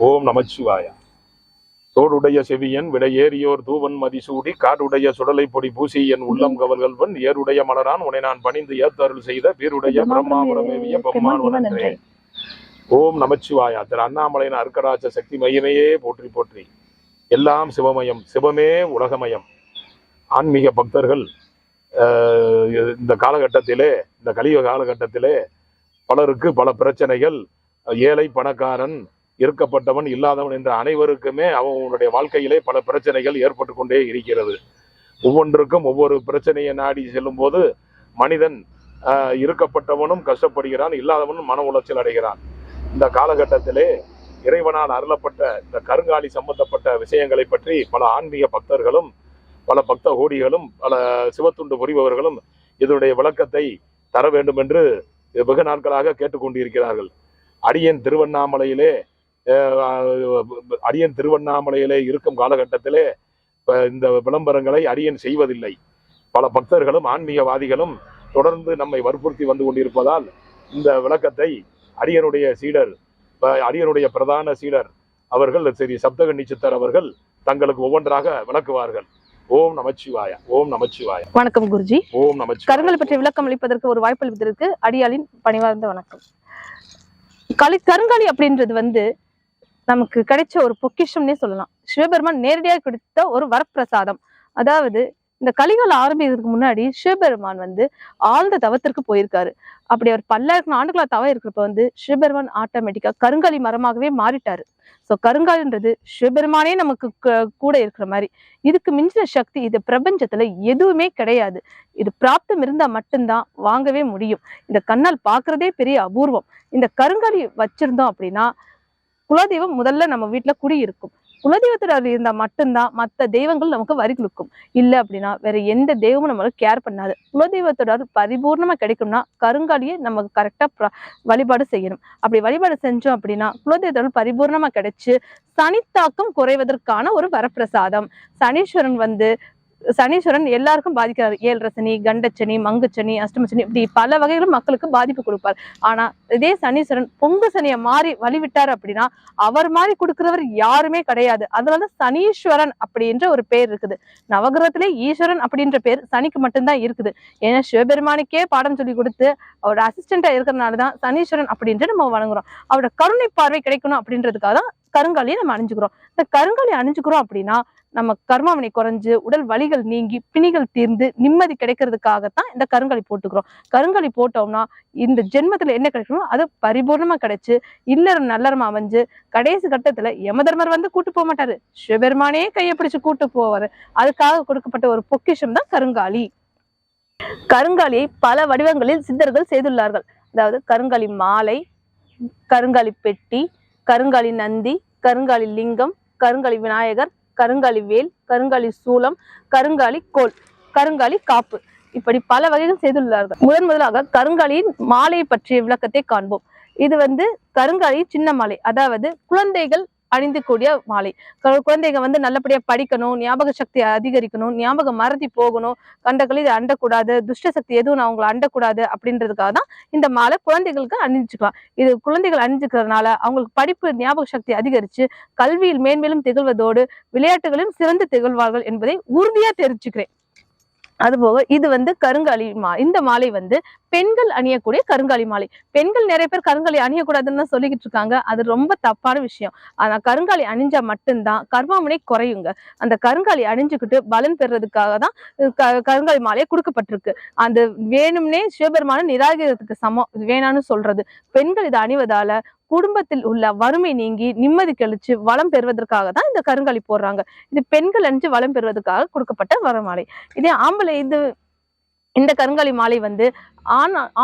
ஓம் நமச்சிவாய. தோடுடைய செவியன் விடையேறியோர் தூவன் மதிசூடி காடுடைய சுடலை பொடி பூசி என் உள்ளம் கவல்கள்வன் ஏருடைய மலரான் உன்னை நான் பணிந்து ஏத்தருள் செய்த வீருடைய பிரம்மாபுரமேவிய பெம்மான் உணன்றே. ஓம் நமச்சிவாயா. திரு அண்ணாமலையின் அர்க்கராஜ சக்தி மையமையே போற்றி போற்றி. எல்லாம் சிவமயம், சிவமே உலகமயம். ஆன்மீக பக்தர்கள் இந்த காலகட்டத்திலே, இந்த கலியுக காலகட்டத்திலே பலருக்கு பல பிரச்சனைகள், ஏழை பணக்காரன், இருக்கப்பட்டவன் இல்லாதவன் என்ற அனைவருக்குமே அவனுடைய வாழ்க்கையிலே பல பிரச்சனைகள் ஏற்பட்டு கொண்டே இருக்கிறது. ஒவ்வொன்றுக்கும் ஒவ்வொரு பிரச்சனையை நாடி செல்லும் போது மனிதன் இருக்கப்பட்டவனும் கஷ்டப்படுகிறான், இல்லாதவனும் மன உளைச்சல் அடைகிறான். இந்த காலகட்டத்திலே இறைவனால் அருளப்பட்ட இந்த கருங்காலி சம்பந்தப்பட்ட விஷயங்களை பற்றி பல ஆன்மீக பக்தர்களும் பல பக்த கோடிகளும் பல சிவத்துண்டு புரிபவர்களும் இதனுடைய விளக்கத்தை தர வேண்டும் என்று வெகு நாட்களாக கேட்டுக்கொண்டிருக்கிறார்கள். அடியேன் திருவண்ணாமலையிலே இருக்கும் காலகட்டத்திலே இந்த விளம்பரங்களை அடியேன் செய்வதில்லை. பல பக்தர்களும் ஆன்மீகவாதிகளும் தொடர்ந்து நம்மை வற்புறுத்தி வந்து கொண்டிருப்பதால் இந்த விளக்கத்தை அடியனுடைய பிரதான சீடர் அவர்கள் ஸ்ரீ சப்தகன்னி சித்தர் அவர்கள் தங்களுக்கு ஒவ்வொன்றாக விளக்குவார்கள். ஓம் நமச்சிவாய. ஓம் நமச்சிவாய. வணக்கம் குருஜி. ஓம் நமச்சிவாய. கருங்கல் பற்றி விளக்கம் அளிப்பதற்கு ஒரு வாய்ப்பு அளிப்பதற்கு அடியாளின் பணிவார்ந்த வணக்கம். கருங்காலி அப்படின்றது நமக்கு கிடைச்ச ஒரு பொக்கிஷம்னே சொல்லலாம். சிவபெருமான் நேரடியாக கொடுத்த ஒரு வரப்பிரசாதம். அதாவது இந்த கலிகால ஆரம்பிக்கிறதுக்கு முன்னாடி சிவபெருமான் ஆழ்ந்த தவத்திற்கு போயிருக்காரு. அப்படி அவர் பல்லாயிரம் ஆண்டுகளா தவம் இருக்கிறப்ப சிவபெருமான் ஆட்டோமேட்டிக்கா கருங்காலி மரமாகவே மாறிட்டாரு. ஸோ கருங்காலின்றது சிவபெருமானே நமக்கு கூட இருக்கிற மாதிரி. இதுக்கு மிஞ்சின சக்தி இது பிரபஞ்சத்துல எதுவுமே கிடையாது. இது பிராப்தம் இருந்தா மட்டும்தான் வாங்கவே முடியும். இந்த கண்ணால் பாக்குறதே பெரிய அபூர்வம். இந்த கருங்காலி வச்சிருந்தோம் அப்படின்னா குலதெய்வம் முதல்ல நம்ம வீட்டுல குடியிருக்கும். குலதெய்வத்துல இருந்தா மட்டும்தான் மற்ற தெய்வங்கள் நமக்கு வரி கொடுக்கும். இல்லை அப்படின்னா வேற எந்த தெய்வமும் நம்மளுக்கு கேர் பண்ணாது. குலதெய்வத்தோட பரிபூர்ணமா கிடைக்கும்னா கருங்காலியை நமக்கு கரெக்டா வழிபாடு செய்யணும். அப்படி வழிபாடு செஞ்சோம் அப்படின்னா குலதெய்வத்தோட பரிபூர்ணமா கிடைச்சு சனித்தாக்கம் குறைவதற்கான ஒரு வரப்பிரசாதம். சனீஸ்வரன் எல்லாருக்கும் பாதிக்கிறாரு. 7 சனி, கண்டச்சனி, மங்குச்சனி, அஷ்டமச்சனி, இப்படி பல வகைகளும் மக்களுக்கு பாதிப்பு கொடுப்பார். ஆனா இதே சனீஸ்வரன் பொங்கு சனியை மாறி வழிவிட்டார் அப்படின்னா அவர் மாதிரி கொடுக்கிறவர் யாருமே கிடையாது. அதனால சனீஸ்வரன் அப்படின்ற ஒரு பேர் இருக்குது. நவகிரகத்திலே ஈஸ்வரன் அப்படின்ற பேர் சனிக்கு மட்டும்தான் இருக்குது. ஏன்னா சிவபெருமானுக்கே பாடம் சொல்லி கொடுத்து அவரோட அசிஸ்டண்டா இருக்கிறதுனாலதான் சனீஸ்வரன் அப்படின்ட்டு நம்ம வணங்குறோம். அவரோட கருணை பார்வை கிடைக்கணும் அப்படின்றதுக்காக தான் கருங்காலியை நம்ம அணிஞ்சுக்கிறோம். இந்த கருங்காலி அணிஞ்சுக்கிறோம் அப்படின்னா நம்ம கர்மாவினை குறைஞ்சு உடல் வலிகள் நீங்கி பிணிகள் தீர்ந்து நிம்மதி கிடைக்கிறதுக்காகத்தான் இந்த கருங்காலி போட்டுக்கிறோம். கருங்காலி போட்டோம்னா இந்த ஜென்மத்துல என்ன கிடைக்கணும் அது பரிபூர்ணமா கிடைச்சு இல்லறம் நல்லறமா அமைஞ்சு கடைசி கட்டத்துல யமதர்மர் கூட்டு போக மாட்டாரு. சிவபெருமானே கையை பிடிச்சு கூட்டு போவாரு. அதுக்காக கொடுக்கப்பட்ட ஒரு பொக்கிஷம் தான் கருங்காலி. கருங்காலியை பல வடிவங்களில் சித்தர்கள் செய்துள்ளார்கள். அதாவது கருங்காலி மாலை, கருங்காலி பெட்டி, கருங்காலி நந்தி, கருங்காலி லிங்கம், கருங்காலி விநாயகர், கருங்காலி வேல், கருங்காலி சூலம், கருங்காலி கோல், கருங்காலி காப்பு, இப்படி பல வகைகள் செய்துள்ளார்கள். முதலாக கருங்காலியின் மாலை பற்றிய விளக்கத்தை காண்போம். இது கருங்காலி சின்ன மாலை, அதாவது குழந்தைகள் அணிந்து கூடிய மாலை. குழந்தைங்க நல்லபடியா படிக்கணும், ஞாபக சக்தி அதிகரிக்கணும், ஞாபகம் மறதி போகணும், கண்டக்களி இதை அண்டக்கூடாது, துஷ்ட சக்தி எதுவும் அவங்களை அண்டக்கூடாது அப்படின்றதுக்காக தான் இந்த மாலை குழந்தைகளுக்கு அணிஞ்சுக்கலாம். இது குழந்தைகள் அணிஞ்சுக்கிறதுனால அவங்களுக்கு படிப்பு ஞாபக சக்தி அதிகரிச்சு கல்வியில் மேன்மேலும் திகழ்வதோடு விளையாட்டுகளிலும் சிறந்து திகழ்வார்கள் என்பதை உறுதியா தெரிஞ்சுக்கிறேன். அதுபோக இது கருங்காலி இந்த மாலை பெண்கள் அணியக்கூடிய கருங்காலி மாலை. பெண்கள் நிறைய பேர் கருங்காலி அணியக்கூடாதுன்னு தான் சொல்லிக்கிட்டு இருக்காங்க. அது ரொம்ப தப்பான விஷயம். ஆனா கருங்காலி அணிஞ்சா மட்டும்தான் கர்மாமுனை குறையுங்க. அந்த கருங்காலி அணிஞ்சுக்கிட்டு பலன் பெறுறதுக்காக தான் கருங்காலி மாலையை கொடுக்கப்பட்டிருக்கு. அந்த வேணும்னே சிவபெருமான நிராகரிக்கிறதுக்கு சமம் வேணான்னு சொல்றது. பெண்கள் இதை அணிவதால குடும்பத்தில் உள்ள வறுமை நீங்கி நிம்மதி கழிச்சு வளம் பெறுவதற்காக தான் இந்த கருங்காலி போடுறாங்க. இது பெண்கள் அணிஞ்சு வளம் பெறுவதற்காக கொடுக்கப்பட்ட வரமாலை. இதே ஆம்பளை இந்த கருங்காலி மாலை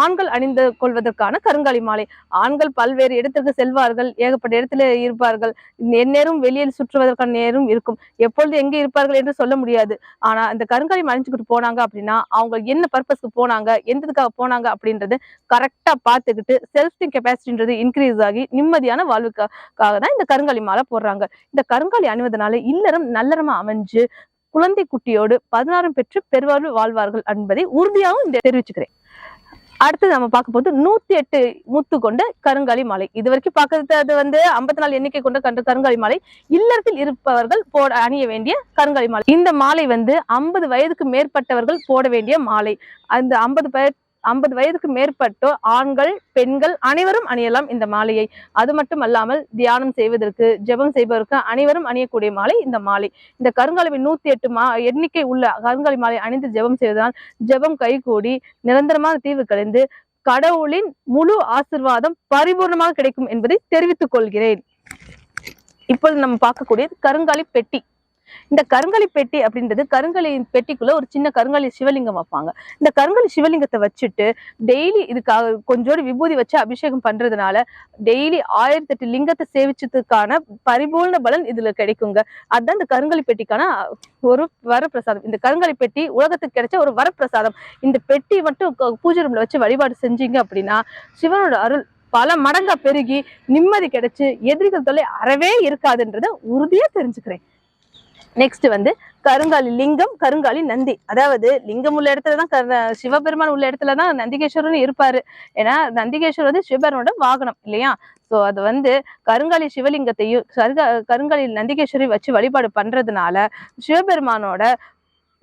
ஆண்கள் அணிந்து கொள்வதற்கான கருங்காலி மாலை. ஆண்கள் பல்வேறு இடத்திற்கு செல்வார்கள், ஏகப்பட்ட இடத்துல இருப்பார்கள், எந்நேரம் வெளியில் சுற்றுவதற்கான நேரம் இருக்கும். எப்பொழுது எங்க இருப்பார்கள் என்று சொல்ல முடியாது. ஆனா இந்த கருங்காலி அணிஞ்சுக்கிட்டு போனாங்க அப்படின்னா அவங்க என்ன பர்பஸ்க்கு போனாங்க, எந்ததுக்காக போனாங்க அப்படின்றது கரெக்டா பார்த்துக்கிட்டு செல்ஃப் கெப்பாசிட்டின்றது இன்க்ரீஸ் ஆகி நிம்மதியான வாழ்வுக்காக தான் இந்த கருங்காலி மாலை போடுறாங்க. இந்த கருங்காலி அணிவதனால இல்லறம் நல்லறமா அமைஞ்சு குழந்தை குட்டியோடு 16 பெற்று பெருவாழ்வு வாழ்வார்கள் என்பதை உறுதியாகவும் தெரிவிச்சுக்கிறேன். அடுத்து நம்ம பார்க்க போது 108 முத்து கொண்ட கருங்காலி மாலை. இது வரைக்கும் பார்க்கறது அது 54 எண்ணிக்கை கொண்ட கருங்காலி மாலை. இல்லறத்தில் இருப்பவர்கள் அணிய வேண்டிய கருங்காலி மாலை. இந்த மாலை 50 வயதுக்கு மேற்பட்டவர்கள் போட வேண்டிய மாலை. அந்த 50 வயதுக்கு மேற்பட்டோர் ஆண்கள் பெண்கள் அனைவரும் அணியலாம் இந்த மாலையை. அது மட்டும் அல்லாமல் தியானம் செய்வதற்கு ஜெபம் செய்வதற்கு அனைவரும் அணியக்கூடிய மாலை இந்த மாலை. இந்த கருங்காலி 108 எண்ணிக்கை உள்ள கருங்காலி மாலை அணிந்து ஜெபம் செய்வதால் ஜெபம் கைகூடி நிரந்தரமான தீர்வு கலைந்து கடவுளின் முழு ஆசீர்வாதம் பரிபூர்ணமாக கிடைக்கும் என்பதை தெரிவித்துக் கொள்கிறேன். இப்பொழுது நம்ம பார்க்கக்கூடியது கருங்காலி பெட்டி. இந்த கருங்காலி பெட்டி அப்படின்றது கருங்காலி பெட்டிக்குள்ள ஒரு சின்ன கருங்காலி சிவலிங்கம் வைப்பாங்க. இந்த கருங்காலி சிவலிங்கத்தை வச்சுட்டு டெய்லி இதுக்காக கொஞ்சோடு விபூதி வச்சு அபிஷேகம் பண்றதுனால டெய்லி 1008 லிங்கத்தை சேவிச்சதுக்கான பரிபூர்ண பலன் இதுல கிடைக்குங்க. அதுதான் இந்த கருங்காலி பெட்டிக்கான ஒரு வரப்பிரசாதம். இந்த கருங்காலி பெட்டி உலகத்துக்கு கிடைச்ச ஒரு வரப்பிரசாதம். இந்த பெட்டி மட்டும் பூஜை ரூம்ல வச்சு வழிபாடு செஞ்சீங்க அப்படின்னா சிவனோட அருள் பல மடங்கா பெருகி நிம்மதி கிடைச்சு எதிரிகள் தொல்லை அறவே இருக்காதுன்றத உறுதியா தெரிஞ்சுக்கிறேன். நெக்ஸ்ட் கருங்காலி லிங்கம், கருங்காலி நந்தி. அதாவது லிங்கம் உள்ள இடத்துலதான் சிவபெருமான் உள்ள இடத்துலதான் நந்திகேஸ்வரன் இருப்பாரு. ஏன்னா நந்திகேஸ்வரர் சிவபெருமானோட வாகனம் இல்லையா? சோ அது கருங்காலி சிவலிங்கத்தையும் கருங்காலி நந்திகேஸ்வரி வச்சு வழிபாடு பண்றதுனால சிவபெருமானோட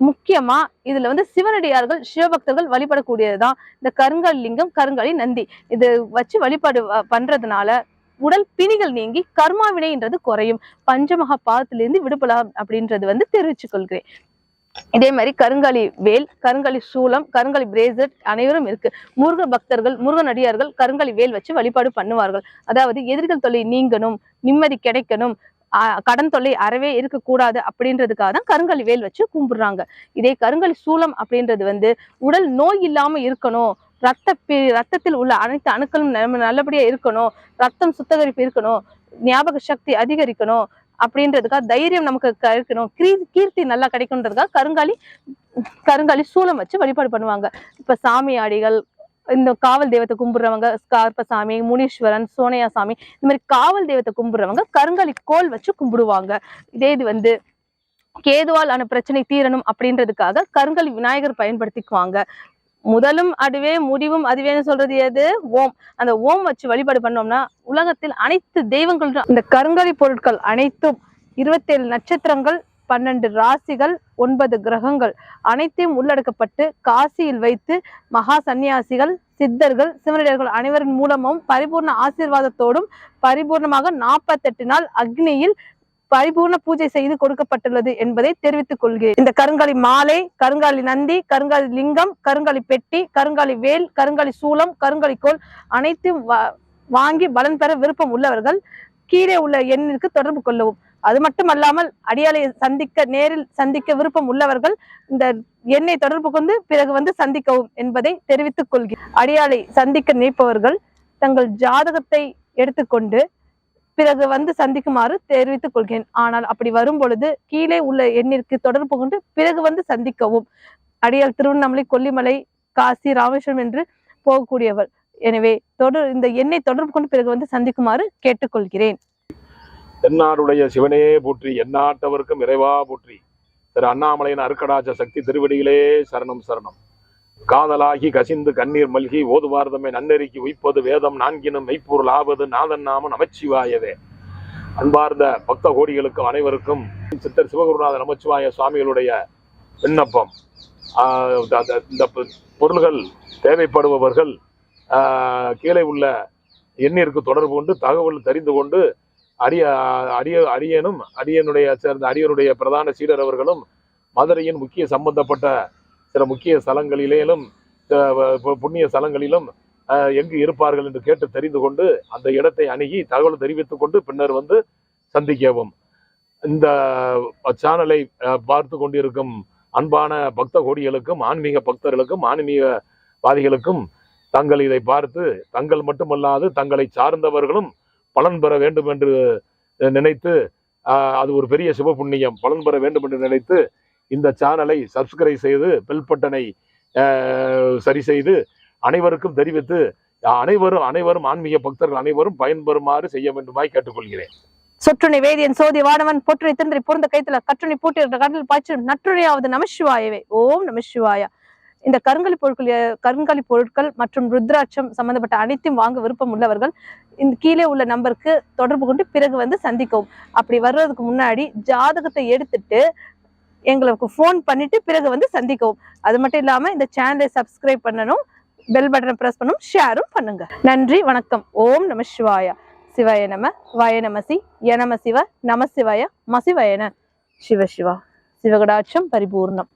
முக்கியமா இதுல சிவனடியார்கள் சிவபக்தர்கள் வழிபடக்கூடியதுதான் இந்த கருங்காலி லிங்கம், கருங்காலி நந்தி. இது வச்சு வழிபாடு பண்றதுனால உடல் பிணிகள் நீங்கி கர்மா வினைன்றது குறையும், பஞ்சமகா பாதத்திலிருந்து விடுபடலாம் அப்படின்றது தெரிவிச்சுக் கொள்கிறேன். இதே மாதிரி கருங்காலி வேல், கருங்காலி சூலம், கருங்காலி பிரேஸ்லெட் அனைவரும் இருக்கு. முருக பக்தர்கள் முருகன் அடியார்கள் கருங்காலி வேல் வச்சு வழிபாடு பண்ணுவார்கள். அதாவது எதிரிகள் தொல்லை நீங்கணும், நிம்மதி கிடைக்கணும், கடன் தொல்லை அறவே இருக்கக்கூடாது அப்படின்றதுக்காக தான் கருங்காலி வேல் வச்சு கும்பிடுறாங்க. இதே கருங்காலி சூலம் அப்படின்றது உடல் நோய் இல்லாம இருக்கணும், ரத்தத்தில் உள்ள அனைத்து அணுக்களும் நல்லபடியா இருக்கணும், ரத்தம் சுத்தகரிப்பு இருக்கணும், ஞாபக சக்தி அதிகரிக்கணும் அப்படின்றதுக்காக தைரியம் நமக்கு கிடைக்கணும், கீர்த்தி நல்லா கிடைக்கும்ன்றதுக்காக கருங்காலி சூலம் வச்சு வழிபாடு பண்ணுவாங்க. இப்ப சாமியாடிகள், இந்த காவல் தெய்வத்தை கும்பிடுறவங்க ஸ்கார்பசாமி, முனீஸ்வரன், சோனையா சாமி, இந்த மாதிரி காவல் தெய்வத்தை கும்பிடுறவங்க கருங்காலி கோல் வச்சு கும்பிடுவாங்க. இதே இது கேதுவால் ஆன பிரச்சனை தீரணும் அப்படின்றதுக்காக கருங்காலி விநாயகர் பயன்படுத்திக்குவாங்க. முதலும் அதுவே முடிவும் அதுவேன்னு சொல்றது எது? ஓம். அந்த ஓம் வச்சு வழிபாடு பண்ணோம்னா உலகத்தில் அனைத்து தெய்வங்களும் இந்த கருங்காலி பொருட்கள் அனைத்தும் 27 நட்சத்திரங்கள், 12 ராசிகள், 9 கிரகங்கள் அனைத்தையும் உள்ளடக்கப்பட்டு காசியில் வைத்து மகா சன்னியாசிகள், சித்தர்கள், சிவனடியார்கள் அனைவரின் மூலமும் பரிபூர்ண ஆசீர்வாதத்தோடும் பரிபூர்ணமாக 48 நாள் அக்னியில் பரிபூர்ண பூஜை செய்து கொடுக்கப்பட்டுள்ளது என்பதை தெரிவித்துக் கொள்கிறேன். இந்த கருங்காலி மாலை, கருங்காலி நந்தி, கருங்காலி லிங்கம், கருங்காலி பெட்டி, கருங்காலி வேல், கருங்காலி சூலம், கருங்காலி கோல் அனைத்தையும் வாங்கி பலன் பெற விருப்பம் உள்ளவர்கள் கீழே உள்ள எண்ணிற்கு தொடர்பு கொள்ளவும். அது மட்டுமல்லாமல் அடியாலை நேரில் சந்திக்க விருப்பம் உள்ளவர்கள் இந்த எண்ணை தொடர்பு கொண்டு பிறகு சந்திக்கவும் என்பதை தெரிவித்துக் கொள்கிறேன். அடியாலை சந்திக்க நினைப்பவர்கள் தங்கள் ஜாதகத்தை எடுத்துக்கொண்டு பிறகு சந்திக்குமாறு தெரிவித்துக் கொள்கிறேன். ஆனால் அப்படி வரும் பொழுது கீழே உள்ள எண்ணிற்கு தொடர்பு கொண்டு பிறகு சந்திக்கவும். அடியால் திருவண்ணாமலை, கொல்லிமலை, காசி, ராமேஸ்வரம் என்று போகக்கூடியவர். எனவே இந்த எண்ணை தொடர்பு கொண்டு பிறகு சந்திக்குமாறு கேட்டுக்கொள்கிறேன். தென்னாடுடைய சிவனே போற்றி, எந்நாட்டவர்க்கும் இறைவா போற்றி. திரு அண்ணாமலையின் அருக்கடாச்ச சக்தி திருவடிகளே சரணம் சரணம். காதலாகி கசிந்து கண்ணீர் மல்கி ஓதுவார்தமே நன்னெறிக்கு உய்ப்பது வேதம் நான்கினும் மெய்ப்பொருள் ஆவது நாதன் நாம நமச்சிவாயவே. அன்பார்ந்த பக்த கோடிகளுக்கும் அனைவருக்கும் சித்தர் சிவகுருநாத நமச்சிவாய சுவாமிகளுடைய விண்ணப்பம். இந்த பொருள்கள் தேவைப்படுபவர்கள் கீழே உள்ள எண்ணிற்கு தொடர்பு கொண்டு தகவல் தெரிந்து கொண்டு அடியனுடைய சேர்ந்த அடியனுடைய பிரதான சீடர் அவர்களும் மதுரையின் முக்கிய சம்பந்தப்பட்ட சில முக்கிய ஸ்தலங்களிலும் புண்ணிய ஸ்தலங்களிலும் எங்கு இருப்பார்கள் என்று கேட்டு தெரிந்து கொண்டு அந்த இடத்தை அணுகி தகவல் தெரிவித்துக் கொண்டு பின்னர் சந்திக்கவும். இந்த சேனலை பார்த்து கொண்டிருக்கும் அன்பான பக்த கோடிகளுக்கும் ஆன்மீக பக்தர்களுக்கும் ஆன்மீகவாதிகளுக்கும் தாங்கள் இதை பார்த்து தங்கள் மட்டுமல்லாது தங்களை சார்ந்தவர்களும் பலன் பெற வேண்டும் என்று நினைத்து, அது ஒரு பெரிய சிவ புண்ணியம், பலன் பெற வேண்டும் என்று நினைத்து இந்த சேனலை சப்ஸ்கிரைப் செய்து பெல் பட்டனை சரி செய்து அனைவருக்கும் தெரிவித்து அனைவரும் ஆன்மீக பக்தர்கள் அனைவரும் பயன்பெறுமாறு செய்ய வேண்டுமாய் கேட்டுக்கொள்கிறேன். சொற்றுணை வேதியன் சோதி வானவன் பொற்றுணை திருந்தை பொருந்த கைத்துல கற்றுணை பூட்டி கடலில் பாய்ச்சி நற்றுணையாவது நமசிவாயவே. ஓம் நமசிவாயா. இந்த கருங்காலி பொருட்கள் மற்றும் ருத்ராட்சம் சம்பந்தப்பட்ட அனைத்தையும் வாங்க விருப்பம் உள்ளவர்கள் இந்த கீழே உள்ள நம்பருக்கு தொடர்பு கொண்டு பிறகு சந்திக்கவும். அப்படி வர்றதுக்கு முன்னாடி ஜாதகத்தை எடுத்துட்டு எங்களுக்கு ஃபோன் பண்ணிட்டு பிறகு சந்திக்கவும். அது மட்டும் இல்லாம இந்த சேனலை சப்ஸ்கிரைப் பண்ணணும், பெல் பட்டனை பிரஸ் பண்ணணும், ஷேரும் பண்ணுங்க. நன்றி, வணக்கம். ஓம் நம சிவாய. சிவாய நம, வாய நமசி, ய நம சிவ, நம சிவாய, மசிவாயன. சிவ சிவா. சிவகடாட்சம் பரிபூர்ணம்.